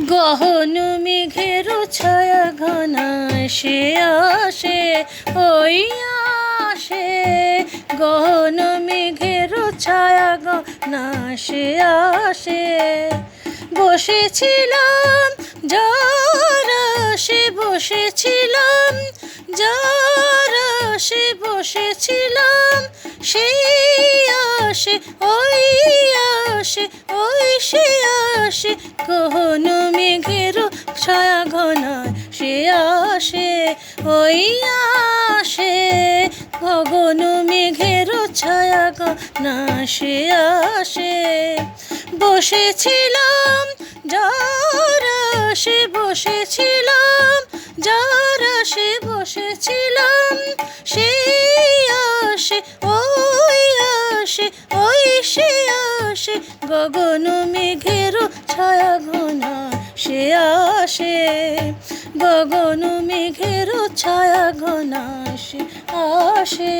গহন মেঘের ছায়া ঘনা সে আসে, ওই আসে। গহন মেঘের ছায়া ঘনা সে আসে। বসেছিলাম যার আসে, বসেছিলাম যার আসে, বসেছিলাম সেই আসে, ওই আসে, ওই সে আসে। গহন মেঘের ছায়া ঘনায় সে আসে, ওই আসে। গগন মেঘের ছায়া ঘনা সে আসে। বসেছিলাম যার আসে, বসেছিলাম যার আসে, বসেছিলাম সেই আসে, ওই আসে, ওই সে আসে। গগন মেঘের ছায়া ঘনা সে আসে, গগন মেঘের ছায়া ঘনা সে আসে।